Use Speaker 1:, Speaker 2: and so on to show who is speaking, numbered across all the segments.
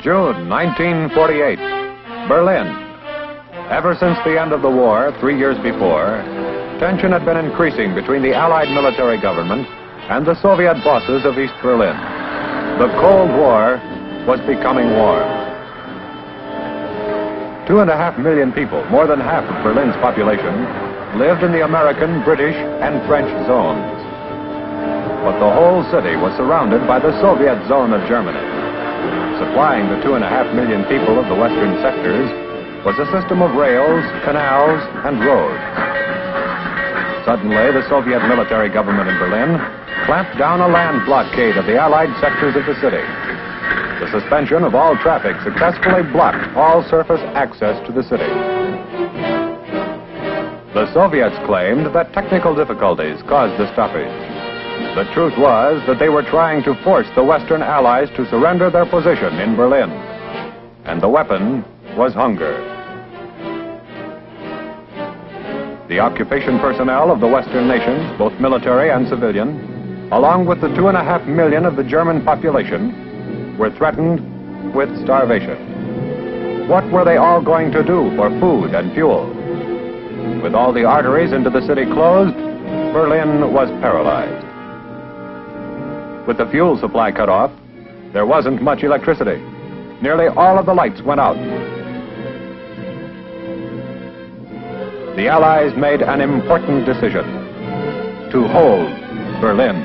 Speaker 1: June 1948, Berlin. Ever since the end of the war, 3 years before, tension had been increasing between the Allied military government and the Soviet bosses of East Berlin. The Cold War was becoming warm. 2.5 million people, more than half of Berlin's population, lived in the American, British, and French zones. But the whole city was surrounded by the Soviet zone of Germany. Supplying the 2.5 million people of the western sectors was a system of rails, canals, and roads. Suddenly, the Soviet military government in Berlin clamped down a land blockade of the Allied sectors of the city. The suspension of all traffic successfully blocked all surface access to the city. The Soviets claimed that technical difficulties caused the stoppage. The truth was that they were trying to force the Western Allies to surrender their position in Berlin. And the weapon was hunger. The occupation personnel of the Western nations, both military and civilian, along with the 2.5 million of the German population, were threatened with starvation. What were they all going to do for food and fuel? With all the arteries into the city closed, Berlin was paralyzed. With the fuel supply cut off, there wasn't much electricity. Nearly all of the lights went out. The Allies made an important decision: to hold Berlin.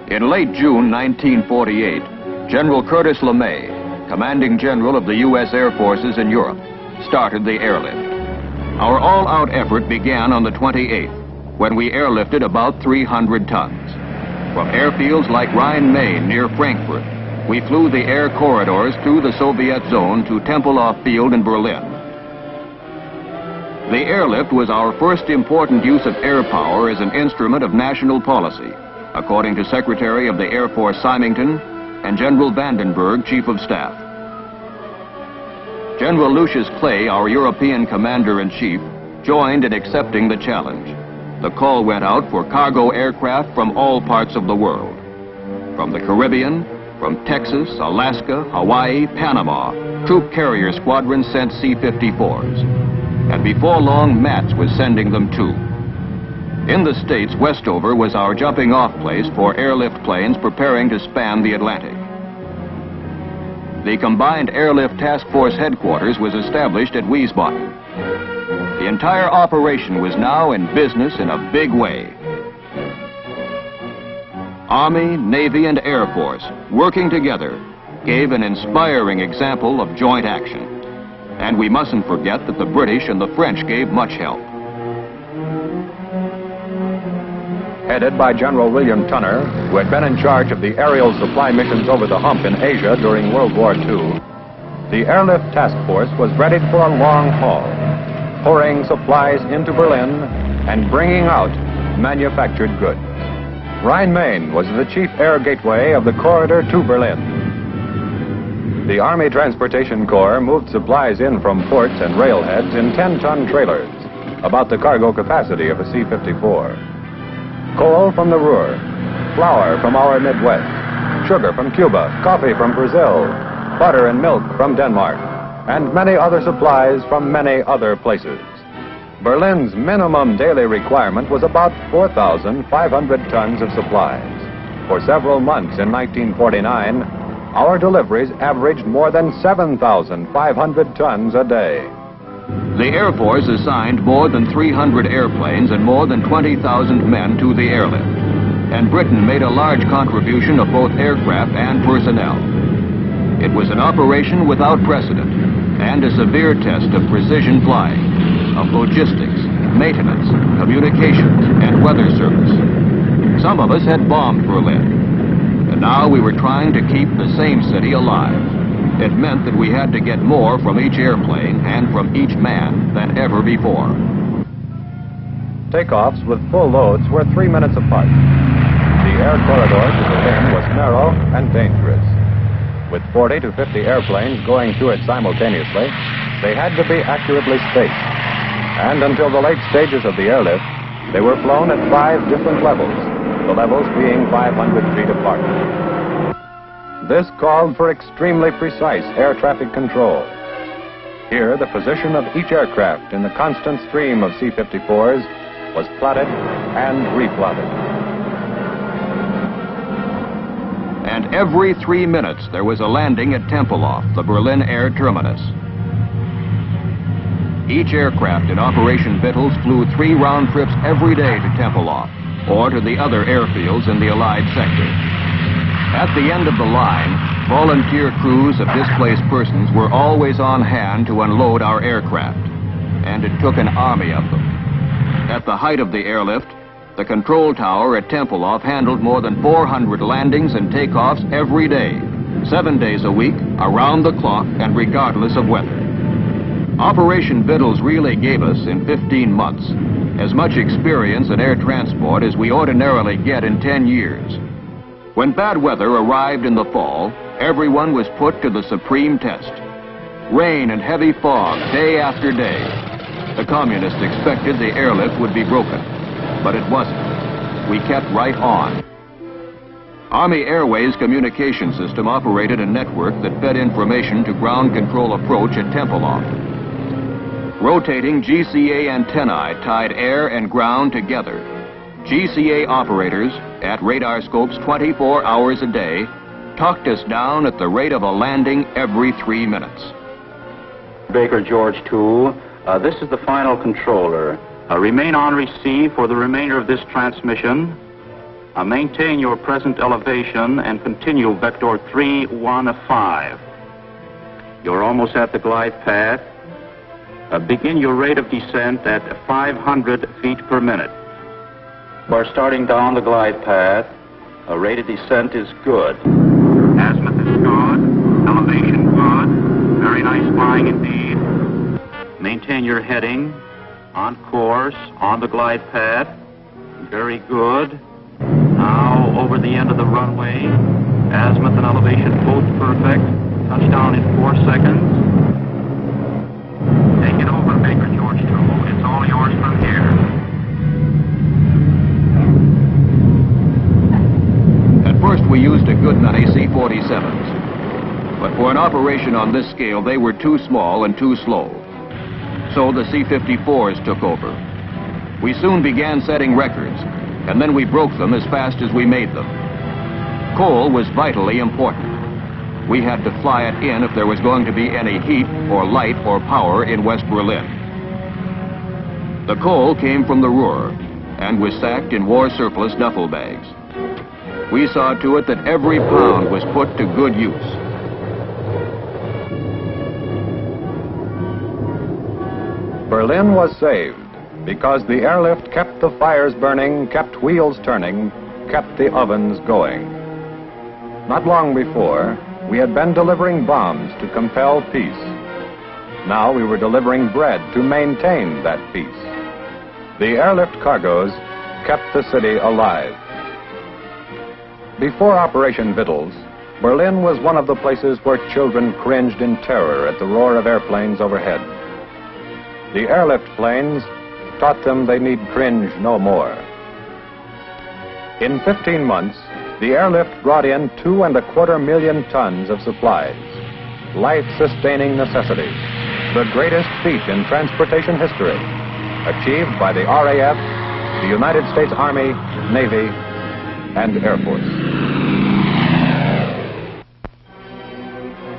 Speaker 2: In late June 1948, General Curtis LeMay, commanding general of the U.S. Air Forces in Europe, started the airlift. Our all-out effort began on the 28th, when we airlifted about 300 tons. From airfields like Rhine-Main near Frankfurt, we flew the air corridors through the Soviet zone to Tempelhof Field in Berlin. The airlift was our first important use of air power as an instrument of national policy, according to Secretary of the Air Force Symington and General Vandenberg, Chief of Staff. General Lucius Clay, our European Commander-in-Chief, joined in accepting the challenge. The call went out for cargo aircraft from all parts of the world. From the Caribbean, from Texas, Alaska, Hawaii, Panama, troop carrier squadrons sent C-54s. And before long, MATS was sending them too. In the States, Westover was our jumping-off place for airlift planes preparing to span the Atlantic. The Combined Airlift Task Force headquarters was established at Wiesbaden. The entire operation was now in business in a big way. Army, Navy, and Air Force, working together, gave an inspiring example of joint action. And we mustn't forget that the British and the French gave much help.
Speaker 1: Headed by General William Tunner, who had been in charge of the aerial supply missions over the hump in Asia during World War II, the Airlift Task Force was ready for a long haul, pouring supplies into Berlin and bringing out manufactured goods. Rhine-Main was the chief air gateway of the corridor to Berlin. The Army Transportation Corps moved supplies in from ports and railheads in 10-ton trailers, about the cargo capacity of a C-54. Coal from the Ruhr, flour from our Midwest, sugar from Cuba, coffee from Brazil, butter and milk from Denmark, and many other supplies from many other places. Berlin's minimum daily requirement was about 4,500 tons of supplies. For several months in 1949, our deliveries averaged more than 7,500 tons a day.
Speaker 2: The Air Force assigned more than 300 airplanes and more than 20,000 men to the airlift. And Britain made a large contribution of both aircraft and personnel. It was an operation without precedent and a severe test of precision flying, of logistics, maintenance, communications, and weather service. Some of us had bombed Berlin, and now we were trying to keep the same city alive. It meant that we had to get more from each airplane and from each man than ever before.
Speaker 1: Takeoffs with full loads were 3 minutes apart. The air corridor to Berlin was narrow and dangerous. With 40 to 50 airplanes going through it simultaneously, they had to be accurately spaced. And until the late stages of the airlift, they were flown at 5 different levels, the levels being 500 feet apart. This called for extremely precise air traffic control. Here, the position of each aircraft in the constant stream of C-54s was plotted and replotted.
Speaker 2: And every 3 minutes there was a landing at Tempelhof, the Berlin air terminus. Each aircraft in Operation Vittles flew 3 round trips every day to Tempelhof or to the other airfields in the Allied sector. At the end of the line, volunteer crews of displaced persons were always on hand to unload our aircraft, and it took an army of them. At the height of the airlift, the control tower at Tempelhof handled more than 400 landings and takeoffs every day, 7 days a week, around the clock, and regardless of weather. Operation Vittles really gave us, in 15 months, as much experience in air transport as we ordinarily get in 10 years. When bad weather arrived in the fall, everyone was put to the supreme test. Rain and heavy fog day after day. The communists expected the airlift would be broken, but it wasn't. We kept right on. Army Airways communication system operated a network that fed information to ground control approach at Tempelhof. Rotating GCA antennae tied air and ground together. GCA operators, at radar scopes 24 hours a day, talked us down at the rate of a landing every 3 minutes.
Speaker 3: Baker George 2, this is the final controller. Remain on receive for the remainder of this transmission. Maintain your present elevation and continue vector 315. You're almost at the glide path. Begin your rate of descent at 500 feet per minute. We're starting down the glide path. Rate of descent is good. Azimuth is good. Elevation good. Very nice flying indeed. Maintain your heading. On course. On the glide path. Very good. Now over the end of the runway. Azimuth and elevation both perfect. Touchdown in 4 seconds. Take it over, Baker George 2. It's all yours from here.
Speaker 2: At first we used a good many C-47s, but for an operation on this scale they were too small and too slow. So the C-54s took over. We soon began setting records, and then we broke them as fast as we made them. Coal was vitally important. We had to fly it in if there was going to be any heat or light or power in West Berlin. The coal came from the Ruhr and was sacked in war surplus duffel bags. We saw to it that every pound was put to good use.
Speaker 1: Berlin was saved because the airlift kept the fires burning, kept wheels turning, kept the ovens going. Not long before, we had been delivering bombs to compel peace. Now we were delivering bread to maintain that peace. The airlift cargoes kept the city alive. Before Operation Vittles, Berlin was one of the places where children cringed in terror at the roar of airplanes overhead. The airlift planes taught them they need cringe no more. In 15 months, the airlift brought in 2.25 million tons of supplies, life-sustaining necessities, the greatest feat in transportation history, achieved by the RAF, the United States Army, Navy, and Air Force.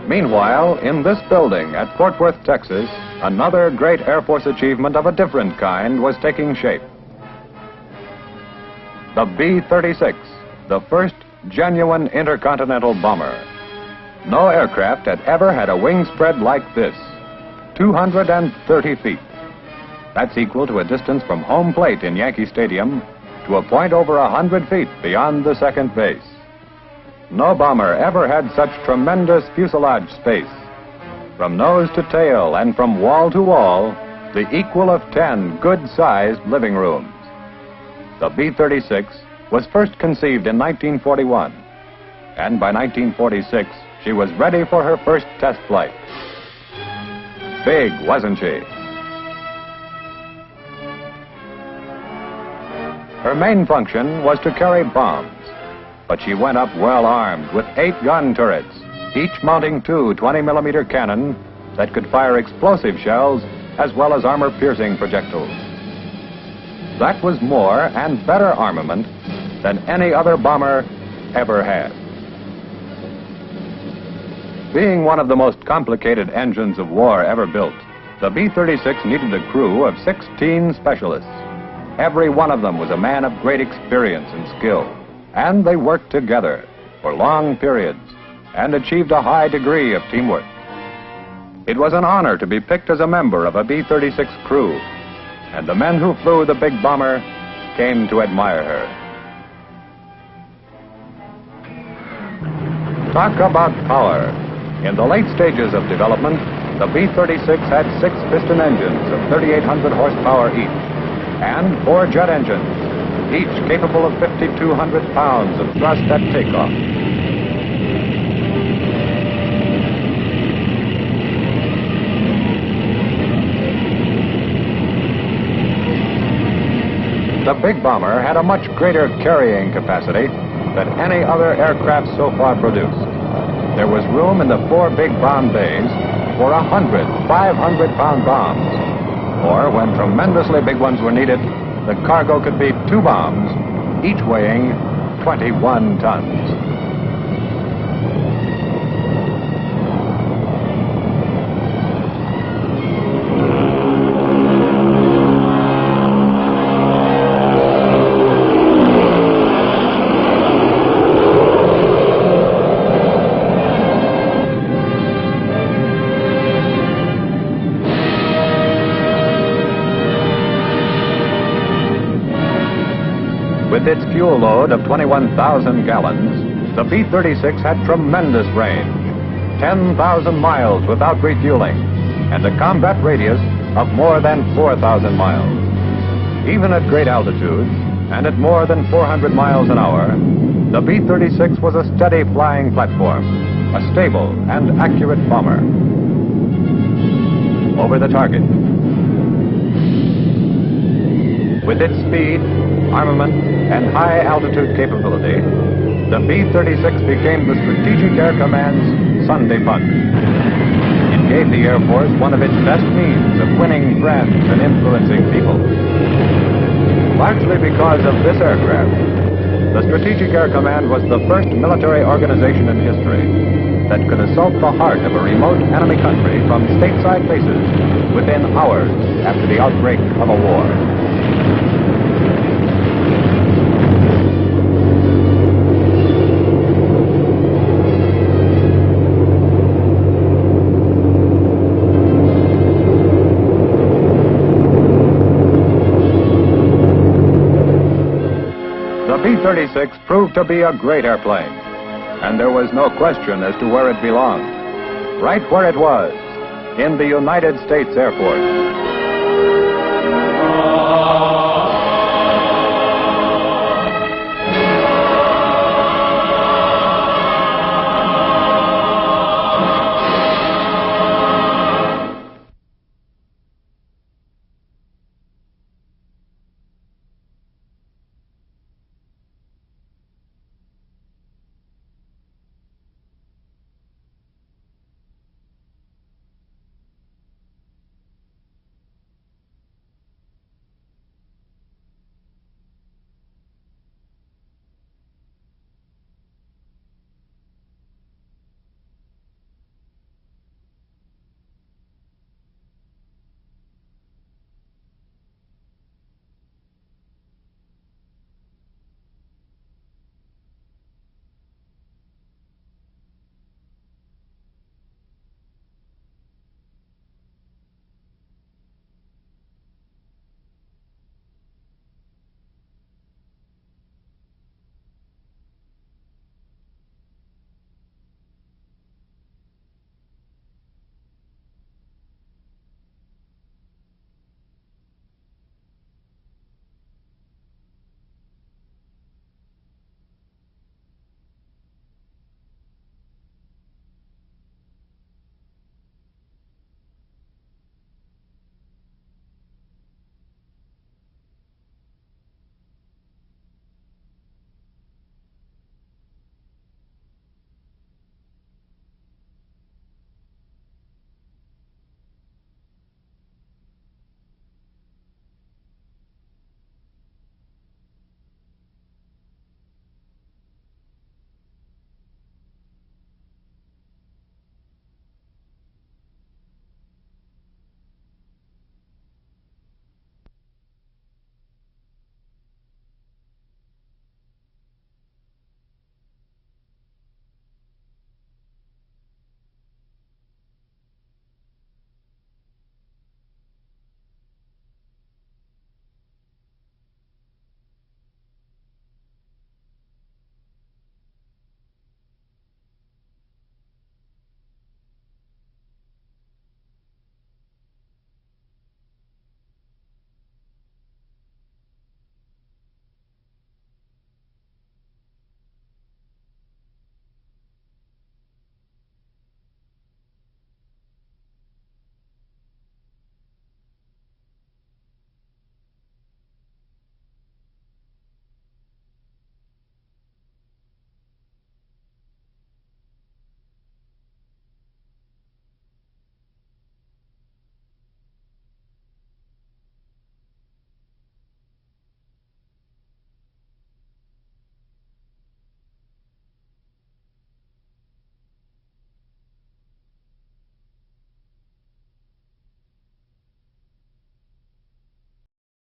Speaker 1: Meanwhile, in this building at Fort Worth, Texas, another great Air Force achievement of a different kind was taking shape. The B-36, the first genuine intercontinental bomber. No aircraft had ever had a wing spread like this, 230 feet. That's equal to a distance from home plate in Yankee Stadium to a point over 100 feet beyond the second base. No bomber ever had such tremendous fuselage space. From nose to tail and from wall to wall, the equal of 10 good-sized living rooms. The B-36 was first conceived in 1941, and by 1946, she was ready for her first test flight. Big, wasn't she? Her main function was to carry bombs. but she went up well armed with 8 gun turrets, each mounting 2 20-millimeter cannon that could fire explosive shells as well as armor-piercing projectiles. That was more and better armament than any other bomber ever had. Being one of the most complicated engines of war ever built, the B-36 needed a crew of 16 specialists. Every one of them was a man of great experience and skill, and they worked together for long periods and achieved a high degree of teamwork. It was an honor to be picked as a member of a B-36 crew, and the men who flew the big bomber came to admire her. Talk about power. In the late stages of development, the B-36 had 6 piston engines of 3,800 horsepower each, and 4 jet engines, each capable of 5,200 pounds of thrust at takeoff. The big bomber had a much greater carrying capacity than any other aircraft so far produced. There was room in the 4 big bomb bays for 100 500-pound bombs, or when tremendously big ones were needed, the cargo could be 2 bombs, each weighing 21 tons. With its fuel load of 21,000 gallons, the B-36 had tremendous range, 10,000 miles without refueling, and a combat radius of more than 4,000 miles. Even at great altitudes, and at more than 400 miles an hour, the B-36 was a steady flying platform, a stable and accurate bomber. Over the target. With its speed, armament, and high-altitude capability, the B-36 became the Strategic Air Command's Sunday punch. It gave the Air Force one of its best means of winning friends and influencing people. Largely because of this aircraft, the Strategic Air Command was the first military organization in history that could assault the heart of a remote enemy country from stateside bases within hours after the outbreak of a war. The B-36 proved to be a great airplane, and there was no question as to where it belonged. Right where it was, in the United States Air Force.